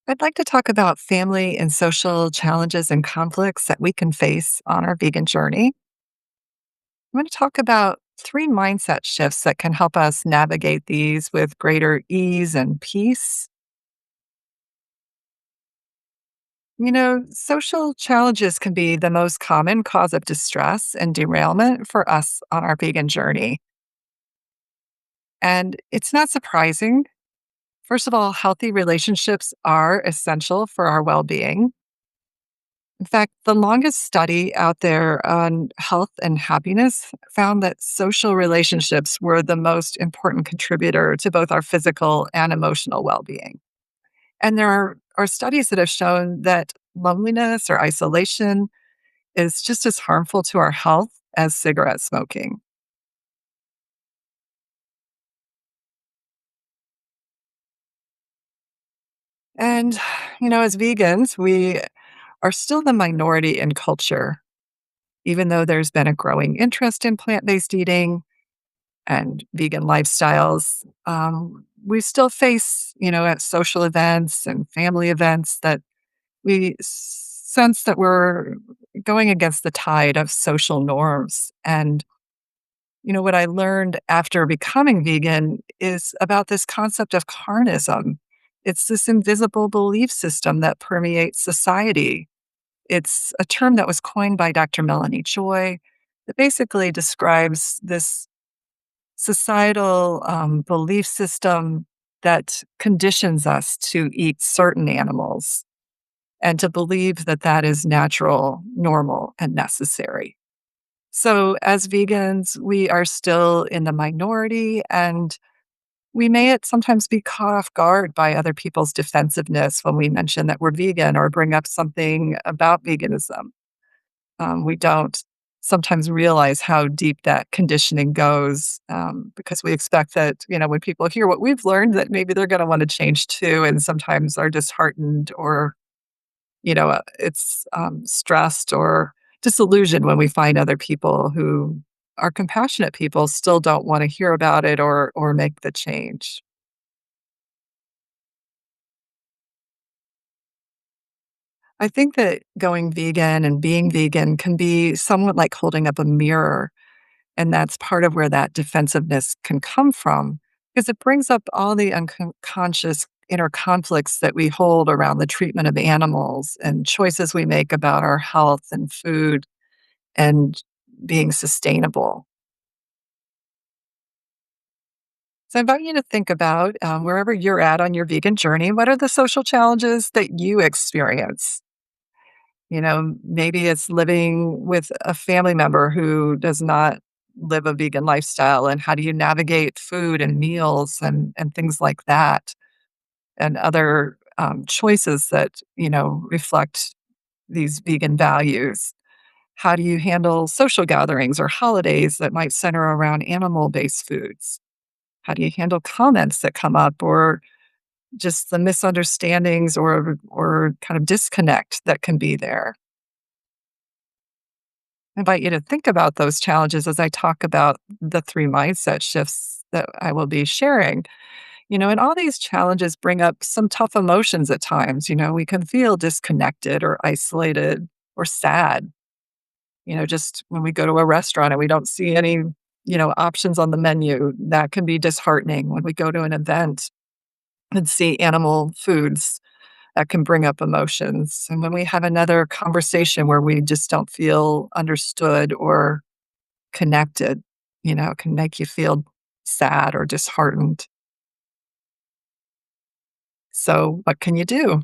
I'd like to talk about family and social challenges and conflicts that we can face on our vegan journey. I'm going to talk about three mindset shifts that can help us navigate these with greater ease and peace. Social challenges can be the most common cause of distress and derailment for us on our vegan journey. And it's not surprising. First of all, healthy relationships are essential for our well being. In fact, the longest study out there on health and happiness found that social relationships were the most important contributor to both our physical and emotional well being. And there are studies that have shown that loneliness or isolation is just as harmful to our health as cigarette smoking. And, as vegans, we are still the minority in culture, even though there's been a growing interest in plant based eating and vegan lifestyles, we still face, at social events and family events that we sense that we're going against the tide of social norms. And, what I learned after becoming vegan is about this concept of carnism. It's this invisible belief system that permeates society. It's a term that was coined by Dr. Melanie Joy that basically describes this societal belief system that conditions us to eat certain animals and to believe that that is natural, normal, and necessary. So, as vegans, we are still in the minority and we may sometimes be caught off guard by other people's defensiveness when we mention that we're vegan or bring up something about veganism. We don't sometimes realize how deep that conditioning goes because we expect that, when people hear what we've learned, that maybe they're going to want to change too. And sometimes are disheartened or, it's stressed or disillusioned when we find other people who are compassionate people still don't want to hear about it or make the change. I think that going vegan and being vegan can be somewhat like holding up a mirror. And that's part of where that defensiveness can come from, because it brings up all the unconscious inner conflicts that we hold around the treatment of animals and choices we make about our health and food and being sustainable. So I invite you to think about wherever you're at on your vegan journey, what are the social challenges that you experience? Maybe it's living with a family member who does not live a vegan lifestyle, and how do you navigate food and meals and things like that, and other choices that reflect these vegan values. How do you handle social gatherings or holidays that might center around animal-based foods? How do you handle comments that come up, or just the misunderstandings or kind of disconnect that can be there? I invite you to think about those challenges as I talk about the three mindset shifts that I will be sharing. And all these challenges bring up some tough emotions at times. We can feel disconnected or isolated or sad, just when we go to a restaurant and we don't see any, options on the menu. That can be disheartening. When we go to an event and see animal foods, that can bring up emotions. And when we have another conversation where we just don't feel understood or connected, it can make you feel sad or disheartened. So, what can you do?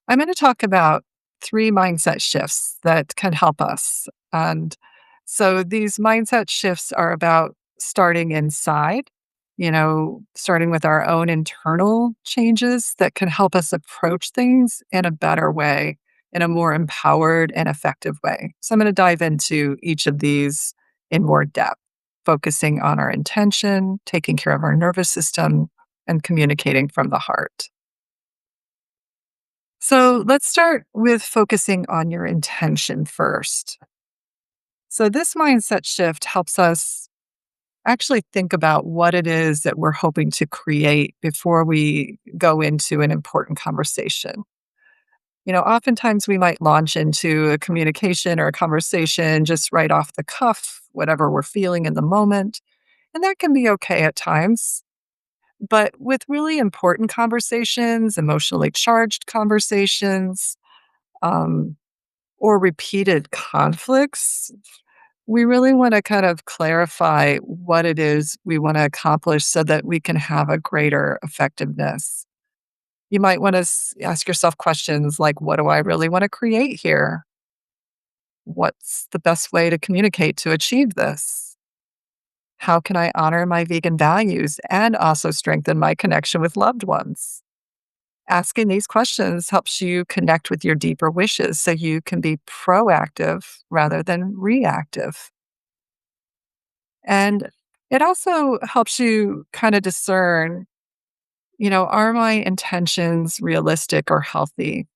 I'm going to talk about three mindset shifts that can help us. And so, these mindset shifts are about starting inside, starting with our own internal changes that can help us approach things in a better way, in a more empowered and effective way. So, I'm going to dive into each of these in more depth, focusing on our intention, taking care of our nervous system, and communicating from the heart. So let's start with focusing on your intention first. So, this mindset shift helps us actually think about what it is that we're hoping to create before we go into an important conversation. Oftentimes we might launch into a communication or a conversation just right off the cuff, whatever we're feeling in the moment. And that can be okay at times. But with really important conversations, emotionally charged conversations, um, or repeated conflicts, we really want to kind of clarify what it is we want to accomplish so that we can have a greater effectiveness. You might want to ask yourself questions like, what do I really want to create here? What's the best way to communicate to achieve this? How can I honor my vegan values and also strengthen my connection with loved ones? Asking these questions helps you connect with your deeper wishes so you can be proactive rather than reactive. And it also helps you kind of discern, are my intentions realistic or healthy?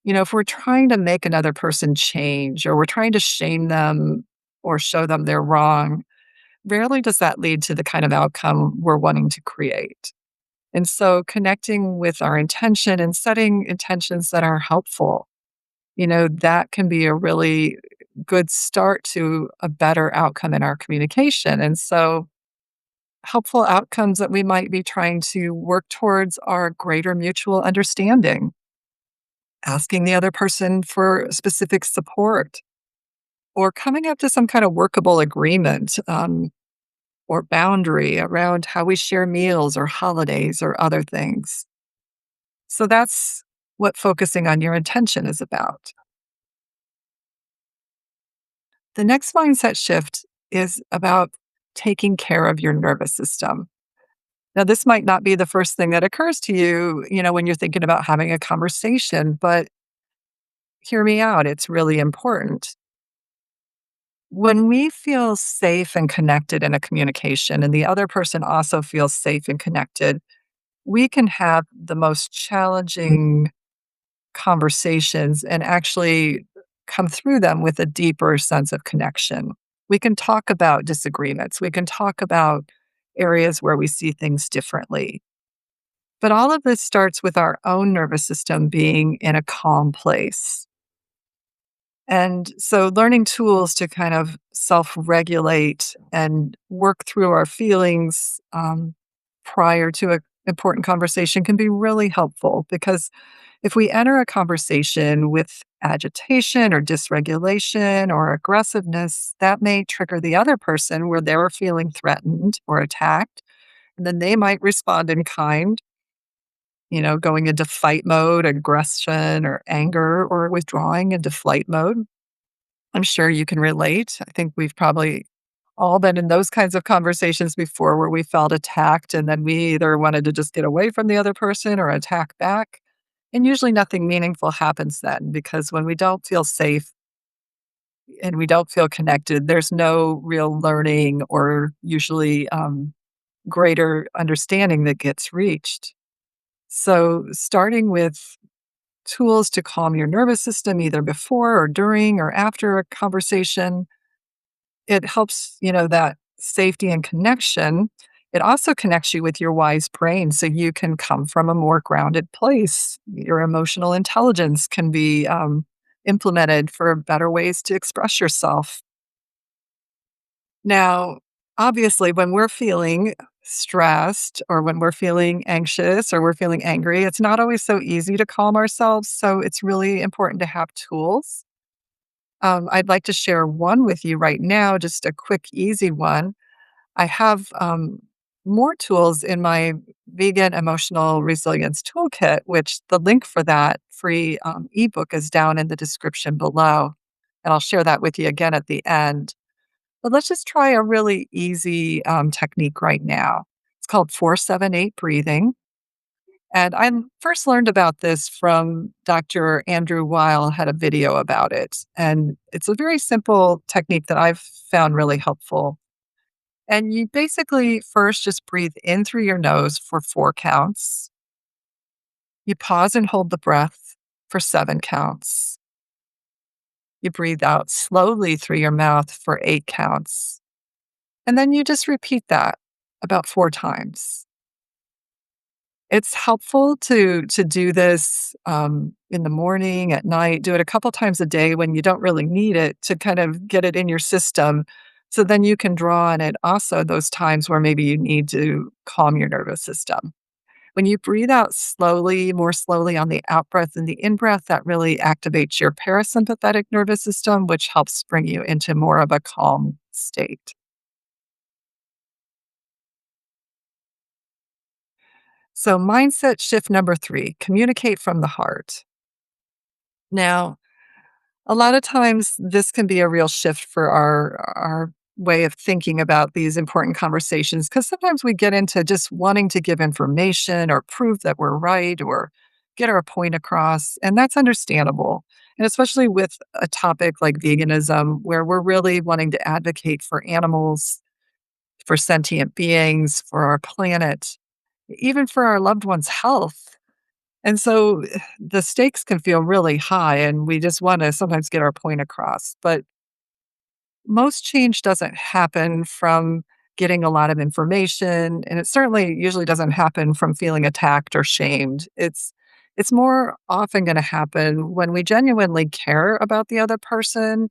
If we're trying to make another person change or we're trying to shame them or show them they're wrong, rarely does that lead to the kind of outcome we're wanting to create. And so connecting with our intention and setting intentions that are helpful, that can be a really good start to a better outcome in our communication. And so helpful outcomes that we might be trying to work towards are greater mutual understanding, asking the other person for specific support, or coming up to some kind of workable agreement or boundary around how we share meals or holidays or other things. So that's what focusing on your intention is about. The next mindset shift is about taking care of your nervous system. Now, this might not be the first thing that occurs to you, when you're thinking about having a conversation, but hear me out. It's really important. When we feel safe and connected in a communication, and the other person also feels safe and connected, we can have the most challenging conversations and actually come through them with a deeper sense of connection. We can talk about disagreements, we can talk about areas where we see things differently. But all of this starts with our own nervous system being in a calm place. And so, learning tools to kind of self regulate and work through our feelings prior to an important conversation can be really helpful because if we enter a conversation with agitation or dysregulation or aggressiveness, that may trigger the other person where they're feeling threatened or attacked. And then they might respond in kind, going into fight mode, aggression, or anger, or withdrawing into flight mode. I'm sure you can relate. I think we've probably all been in those kinds of conversations before where we felt attacked and then we either wanted to just get away from the other person or attack back. And usually nothing meaningful happens then because when we don't feel safe and we don't feel connected, there's no real learning or usually greater understanding that gets reached. So, starting with tools to calm your nervous system either before or during or after a conversation, it helps, that safety and connection. It also connects you with your wise brain so you can come from a more grounded place. Your emotional intelligence can be implemented for better ways to express yourself. Now, obviously, when we're feeling stressed or when we're feeling anxious or we're feeling angry, it's not always so easy to calm ourselves. So it's really important to have tools. I'd like to share one with you right now, just a quick, easy one. I have more tools in my vegan emotional resilience toolkit, which the link for that free ebook is down in the description below. And I'll share that with you again at the end. But let's just try a really easy technique right now. It's called 478 breathing. And I first learned about this from Dr. Andrew Weil had a video about it. And it's a very simple technique that I've found really helpful. And you basically first just breathe in through your nose for 4 counts. You pause and hold the breath for 7 counts. You breathe out slowly through your mouth for 8 counts. And then you just repeat that about 4 times. It's helpful to do this, in the morning, at night, do it a couple times a day when you don't really need it to kind of get it in your system, so then you can draw on it also those times where maybe you need to calm your nervous system. When you breathe out slowly, more slowly on the out breath and the in breath, that really activates your parasympathetic nervous system, which helps bring you into more of a calm state. So, mindset shift number 3, communicate from the heart. Now, a lot of times this can be a real shift for our way of thinking about these important conversations because sometimes we get into just wanting to give information or prove that we're right or get our point across, and that's understandable. And especially with a topic like veganism, where we're really wanting to advocate for animals, for sentient beings, for our planet, even for our loved ones' health. And so the stakes can feel really high, and we just want to sometimes get our point across. But most change doesn't happen from getting a lot of information, and it certainly usually doesn't happen from feeling attacked or shamed. It's more often going to happen when we genuinely care about the other person.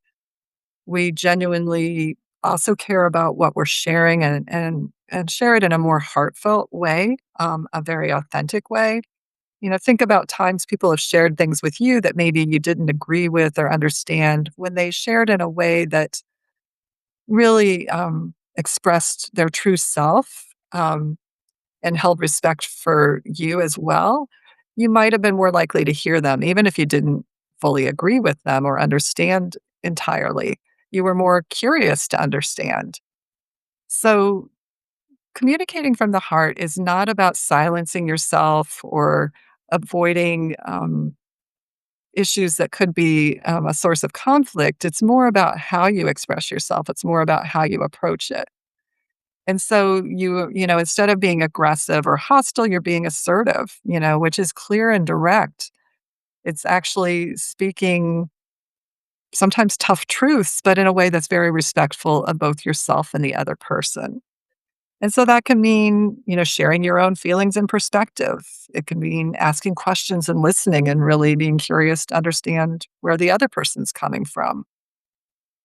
We genuinely also care about what we're sharing and share it in a more heartfelt way, a very authentic way. Think about times people have shared things with you that maybe you didn't agree with or understand when they shared in a way that really expressed their true self and held respect for you as well. You might have been more likely to hear them, even if you didn't fully agree with them or understand entirely. You were more curious to understand. So, communicating from the heart is not about silencing yourself or avoiding issues that could be a source of conflict. It's more about how you express yourself. It's more about how you approach it. And so instead of being aggressive or hostile, you're being assertive, which is clear and direct. It's actually speaking sometimes tough truths, but in a way that's very respectful of both yourself and the other person. And so that can mean, sharing your own feelings and perspective. It can mean asking questions and listening and really being curious to understand where the other person's coming from.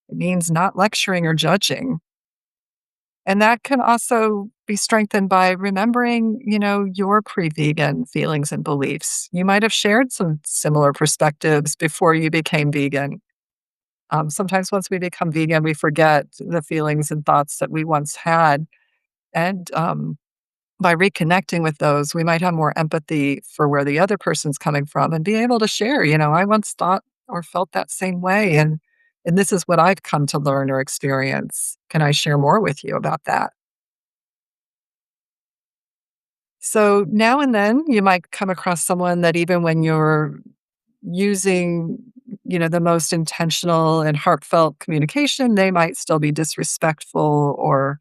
It means not lecturing or judging. And that can also be strengthened by remembering, your pre-vegan feelings and beliefs. You might have shared some similar perspectives before you became vegan. Sometimes once we become vegan, we forget the feelings and thoughts that we once had. And by reconnecting with those, we might have more empathy for where the other person's coming from and be able to share, I once thought or felt that same way. And this is what I've come to learn or experience. Can I share more with you about that? So now and then you might come across someone that even when you're using, the most intentional and heartfelt communication, they might still be disrespectful or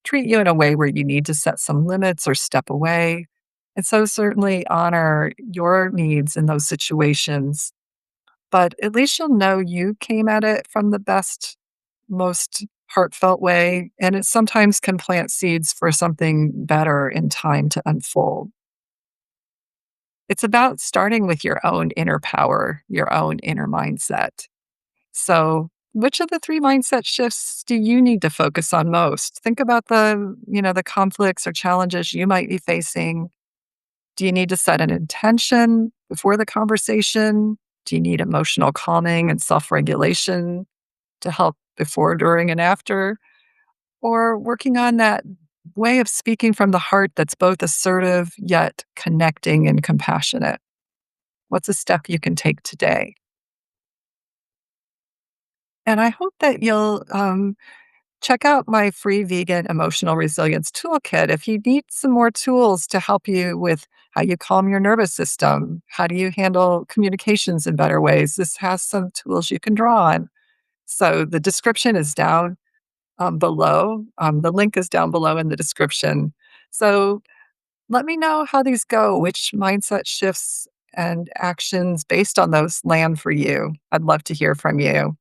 treat you in a way where you need to set some limits or step away. And so certainly honor your needs in those situations. But at least you'll know you came at it from the best, most heartfelt way. And it sometimes can plant seeds for something better in time to unfold. It's about starting with your own inner power, your own inner mindset. So, which of the 3 mindset shifts do you need to focus on most? Think about the conflicts or challenges you might be facing. Do you need to set an intention before the conversation? Do you need emotional calming and self-regulation to help before, during, and after? Or working on that way of speaking from the heart that's both assertive yet connecting and compassionate? What's a step you can take today? And I hope that you'll check out my free vegan emotional resilience toolkit. If you need some more tools to help you with how you calm your nervous system, how do you handle communications in better ways, this has some tools you can draw on. So the description is down below. The link is down below in the description. So let me know how these go, which mindset shifts and actions based on those land for you. I'd love to hear from you.